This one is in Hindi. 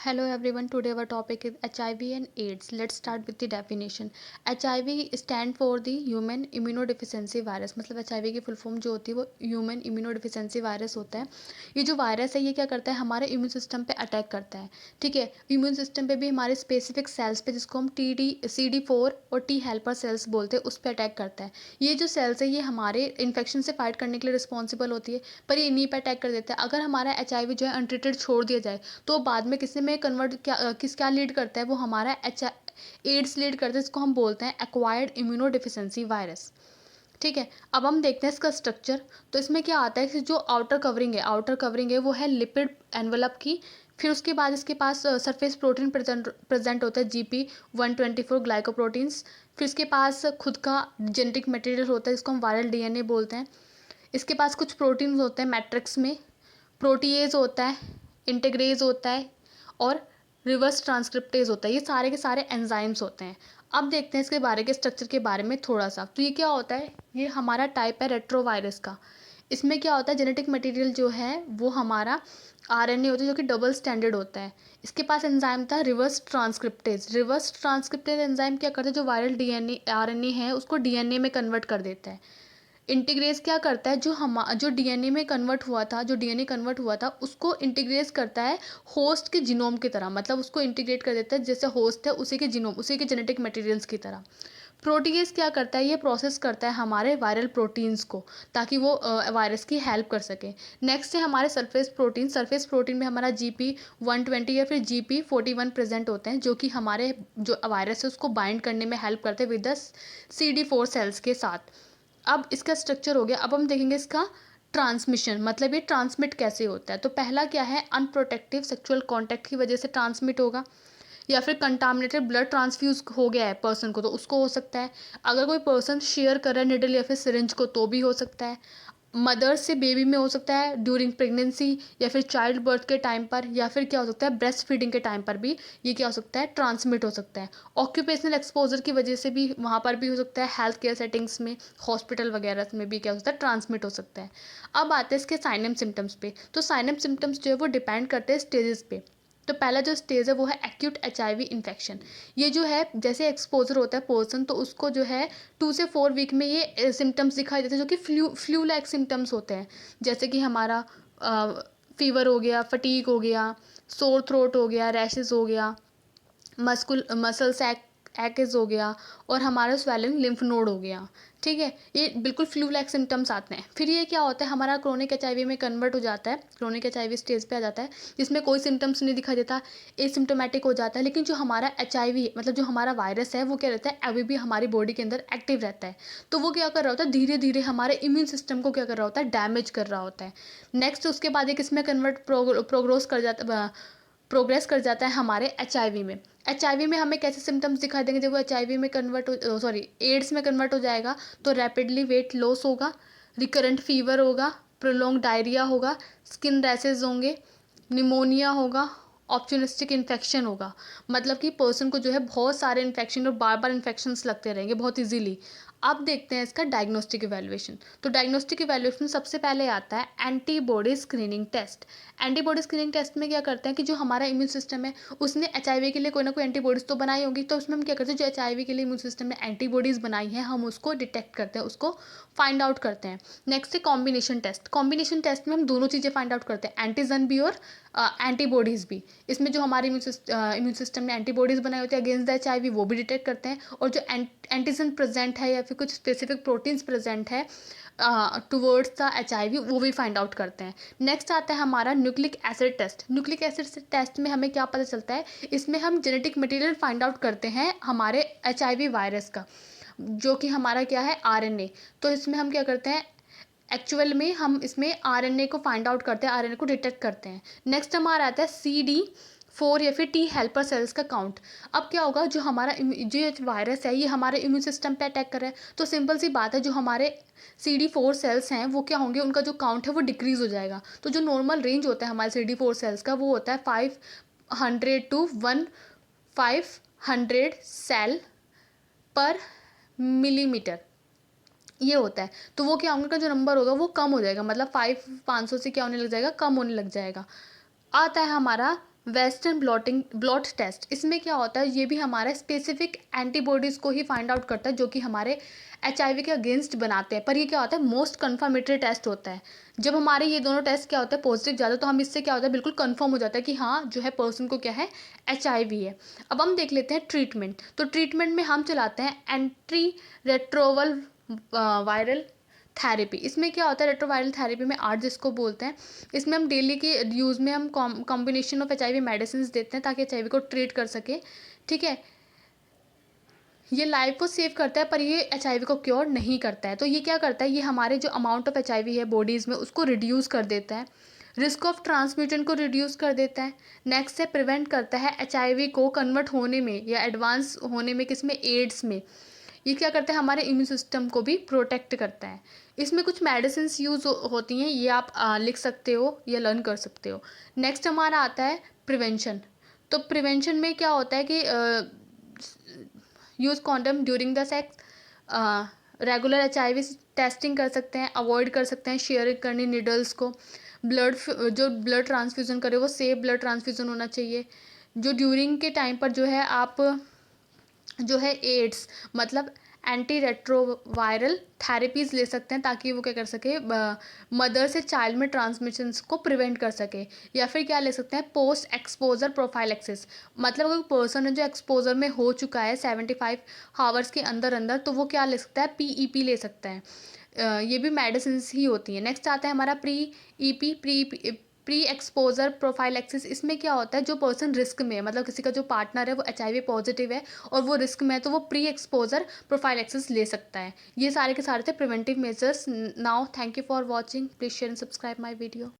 Hello everyone, today our topic is HIV and AIDS. Let's start with the definition. HIV stand for the Human Immunodeficiency Virus. मतलब HIV की फुल फॉर्म जो होती है वो ह्यूमन इम्यूनोडिफिशेंसी वायरस होता है। ये जो वायरस है ये क्या करता है, हमारे इम्यून सिस्टम पे अटैक करता है। ठीक है, इम्यून सिस्टम पे भी हमारे स्पेसिफिक सेल्स पे, जिसको हम CD4 और टी हेल्पर सेल्स बोलते हैं, उस पर अटैक करता है। ये जो सेल्स है ये हमारे इन्फेक्शन से फाइट करने के लिए रिस्पॉन्सिबल होती है, पर ये इन्हीं पर अटैक कर देता है। अगर हमारा HIV जो है अनट्रीटेड छोड़ दिया जाए तो बाद में किसी में कन्वर्ट क्या लीड करता है, वो हमारा एड्स लीड करता है, जिसको हम बोलते हैं एक्वायर्ड इम्यूनोडिफिशेंसी वायरस। ठीक है, अब हम देखते हैं इसका स्ट्रक्चर। तो इसमें क्या आता है कि जो आउटर कवरिंग है वो है लिपिड एनवलप की। फिर उसके बाद इसके पास सरफेस प्रोटीन प्रेजेंट होता है, GP124 ग्लाइकोप्रोटीन्स। फिर इसके पास खुद का जेनेटिक मटेरियल होता है, जिसको हम वायरल DNA बोलते हैं। इसके पास कुछ प्रोटीन्स होते हैं मैट्रिक्स में, प्रोटीएज होता है, इंटीग्रेज होता है और रिवर्स ट्रांसक्रिप्टेज होता है। ये सारे के सारे एंजाइम्स होते हैं। अब देखते हैं इसके बारे के स्ट्रक्चर के बारे में थोड़ा सा। तो ये क्या होता है, ये हमारा टाइप है रेट्रोवायरस का। इसमें क्या होता है, जेनेटिक मटेरियल जो है वो हमारा RNA होता है, जो कि डबल स्टैंडर्ड होता है। इसके पास एंजाइम था रिवर्स ट्रांसक्रिप्टेज एंजाइम क्या करता है, जो वायरल DNA RNA है उसको DNA में कन्वर्ट कर देता है। इंटीग्रेज क्या करता है, जो डीएनए में कन्वर्ट हुआ था, जो डीएनए कन्वर्ट हुआ था उसको इंटीग्रेज करता है होस्ट के जीनोम की तरह। मतलब उसको इंटीग्रेट कर देता है, जैसे होस्ट है उसी के जीनोम, उसी के जेनेटिक मटेरियल्स की तरह। प्रोटीएज क्या करता है, ये प्रोसेस करता है हमारे वायरल प्रोटीन्स को, ताकि वो वायरस की हेल्प कर सके। नेक्स्ट है हमारे सरफेस प्रोटीन में हमारा GP120 या फिर GP41 प्रेजेंट होते हैं, जो कि हमारे जो वायरस है उसको बाइंड करने में हेल्प करते हैं विद द CD4 सेल्स के साथ। अब इसका स्ट्रक्चर हो गया। अब हम देखेंगे इसका ट्रांसमिशन, मतलब ये ट्रांसमिट कैसे होता है। तो पहला क्या है, अनप्रोटेक्टिव सेक्सुअल कांटेक्ट की वजह से ट्रांसमिट होगा, या फिर कंटामिनेटेड ब्लड ट्रांसफ्यूज हो गया है पर्सन को तो उसको हो सकता है। अगर कोई पर्सन शेयर कर रहा है निडल या फिर सिरिंज को तो भी हो सकता है। मदर से बेबी में हो सकता है ड्यूरिंग प्रेगनेंसी, या फिर चाइल्ड बर्थ के टाइम पर, या फिर क्या हो सकता है ब्रेस्ट फीडिंग के टाइम पर भी ये क्या हो सकता है, ट्रांसमिट हो सकता है। ऑक्यूपेशनल एक्सपोजर की वजह से भी वहाँ पर भी हो सकता है, हेल्थ केयर सेटिंग्स में, हॉस्पिटल वगैरह में भी क्या हो सकता है, ट्रांसमिट हो सकता है। अब आते हैं इसके साइन एंड सिम्टम्स पे। तो साइन एंड सिम्टम्स जो है वो डिपेंड करते हैं स्टेजेस पे। तो पहला जो स्टेज है वो है एक्यूट HIV इन्फेक्शन। ये जो है जैसे एक्सपोजर होता है पर्सन, तो उसको जो है 2 से 4 वीक में ये सिम्टम्स दिखाई देते हैं, जो कि फ्लू लाइक सिम्टम्स होते हैं। जैसे कि हमारा फीवर हो गया, फटीक हो गया, सोर थ्रोट हो गया, रैशेस हो गया, मसल्स एक्स हो गया, और हमारा स्वेलिंग लिम्फ नोड हो गया। ठीक है, ये बिल्कुल फ्लू लाइक सिम्टम्स आते हैं। फिर ये क्या होता है, हमारा क्रोनिक HIV में कन्वर्ट हो जाता है, क्रोनिक HIV स्टेज पे आ जाता है, जिसमें कोई सिम्टम्स नहीं दिखाई देता, एसिम्टोमेटिक हो जाता है। लेकिन जो हमारा HIV मतलब जो हमारा वायरस है वो क्या रहता है, अभी भी हमारी बॉडी के अंदर एक्टिव रहता है। तो वो क्या कर रहा होता है, धीरे धीरे हमारे इम्यून सिस्टम को क्या कर रहा होता है, डैमेज कर रहा होता है। नेक्स्ट उसके बाद एक इसमें प्रोग्रेस कर जाता है हमारे HIV में। HIV में हमें कैसे सिम्टम्स दिखाई देंगे, जब वो HIV में एड्स में कन्वर्ट हो जाएगा तो रैपिडली वेट लॉस होगा, रिकरेंट फीवर होगा, प्रोलॉन्ग डायरिया होगा, स्किन रैशेज होंगे, निमोनिया होगा, ऑप्चुनिस्टिक इन्फेक्शन होगा। मतलब कि पर्सन को जो है बहुत सारे इन्फेक्शन और बार बार इन्फेक्शंस लगते रहेंगे बहुत इजीली। अब देखते हैं इसका डायग्नोस्टिक इवैल्यूएशन। तो डायग्नोस्टिक इवैल्यूएशन सबसे पहले आता है antibody screening test. Antibody screening test में क्या करते हैं कि जो हमारा इम्यून सिस्टम है उसने HIV के लिए कोई ना कोई एंटीबॉडीज़ तो बनाई होगी, तो उसमें हम क्या करते हैं, जो HIV के लिए इम्यून सिस्टम ने एंटीबॉडीज़ बनाई हैं हम उसको डिटेक्ट करते हैं, उसको फाइंड आउट करते हैं। नेक्स्ट है कॉम्बिनेशन टेस्ट। कॉम्बिनेशन टेस्ट में हम दोनों चीज़ें फाइंड आउट करते हैं, एंटीजन भी और एंटीबॉडीज़ भी। इसमें जो हमारे इम्यून सिस्टम ने एंटीबॉडीज़ बनाई होती है अगेंस्ट द HIV वो भी डिटेक्ट करते हैं, और जो एंटीजन प्रेजेंट है या फिर कुछ स्पेसिफिक प्रोटीन्स प्रेजेंट है टुवर्ड्स द HIV वो भी फाइंड आउट करते हैं। नेक्स्ट आता है हमारा nucleic acid test. Nucleic acid test में हमें क्या पता चलता है, इसमें हम जेनेटिक मटेरियल फाइंड आउट करते हैं हमारे HIV वायरस का, जो कि हमारा क्या है, RNA। तो इसमें हम क्या करते हैं, एक्चुअल में हम इसमें RNA को फाइंड आउट करते हैं, RNA को डिटेक्ट करते हैं। नेक्स्ट हमारा आता है CD4 या फिर टी हेल्पर सेल्स का काउंट। अब क्या होगा, जो हमारा जो वायरस है ये हमारे इम्यून सिस्टम पे अटैक कर रहा है, तो सिंपल सी बात है जो हमारे CD4 सेल्स हैं वो क्या होंगे, उनका जो काउंट है वो डिक्रीज हो जाएगा। तो जो नॉर्मल रेंज होता है हमारे CD4 सेल्स का वो होता है 500 to 1500 सेल पर मिलीमीटर, ये होता है। तो वो क्या होगा, उनका जो नंबर होगा वो कम हो जाएगा, मतलब 500 से क्या होने लग जाएगा, कम होने लग जाएगा। आता है हमारा वेस्टर्न ब्लॉट टेस्ट, इसमें क्या होता है, ये भी हमारा स्पेसिफिक एंटीबॉडीज़ को ही फाइंड आउट करता है जो कि हमारे एचआईवी के अगेंस्ट बनाते हैं। पर ये क्या होता है, मोस्ट कन्फर्मेटरी टेस्ट होता है। जब हमारे ये दोनों टेस्ट क्या होता है, पॉजिटिव जाता है, तो हम इससे क्या होता है, बिल्कुल कंफर्म हो जाता है कि हाँ जो है पर्सन को क्या है, एचआईवी है। अब हम देख लेते हैं ट्रीटमेंट। तो ट्रीटमेंट में हम चलाते हैं एंटी रेट्रोवल वायरल थेरेपी। इसमें क्या होता है, रेट्रोवायरल थेरेपी में आर्ट जिसको बोलते हैं, इसमें हम डेली के यूज़ में हम कॉम्बिनेशन ऑफ एचआईवी मेडिसिन देते हैं ताकि एचआईवी को ट्रीट कर सके। ठीक है, ये लाइफ को सेव करता है पर ये एचआईवी को क्योर नहीं करता है। तो ये क्या करता है, ये हमारे जो अमाउंट ऑफ एचआईवी है बॉडीज़ में उसको रिड्यूस कर देता है, रिस्क ऑफ ट्रांसमिशन को रिड्यूस कर देता है। नेक्स्ट है प्रिवेंट करता है एचआईवी को कन्वर्ट होने में या एडवांस होने में, किस में, एड्स में। ये क्या करता है, हमारे इम्यून सिस्टम को भी प्रोटेक्ट करता है। इसमें कुछ मेडिसिन यूज़ होती हैं, ये आप लिख सकते हो या लर्न कर सकते हो। नेक्स्ट हमारा आता है प्रिवेंशन। तो प्रिवेंशन में क्या होता है कि use condom during the sex, regular HIV testing कर सकते हैं, अवॉइड कर सकते हैं शेयर करनी निडल्स को। जो ब्लड ट्रांसफ्यूज़न करे वो सेफ ब्लड ट्रांसफ्यूज़न होना चाहिए। जो ड्यूरिंग के टाइम पर जो है आप जो है एड्स मतलब एंटी रेट्रोवायरल थेरेपीज़ ले सकते हैं ताकि वो क्या कर सके, मदर से चाइल्ड में ट्रांसमिशंस को प्रिवेंट कर सके। या फिर क्या ले सकते हैं, पोस्ट एक्सपोजर प्रोफाइलैक्सिस, मतलब कोई पर्सन है जो एक्सपोजर में हो चुका है 75 हावर्स के अंदर अंदर, तो वो क्या ले सकता है, पीईपी ले सकता है। ये भी मेडिसिन ही होती हैं। नेक्स्ट आता है हमारा प्री एक्सपोजर प्रोफाइलैक्सिस। इसमें क्या होता है, जो पर्सन रिस्क में है, मतलब किसी का जो पार्टनर है वो एचआईवी पॉजिटिव है और वो रिस्क में है, तो वो प्री एक्सपोजर प्रोफाइलैक्सिस ले सकता है। ये सारे के सारे थे preventive measures. Now thank you for watching, please share and subscribe my video.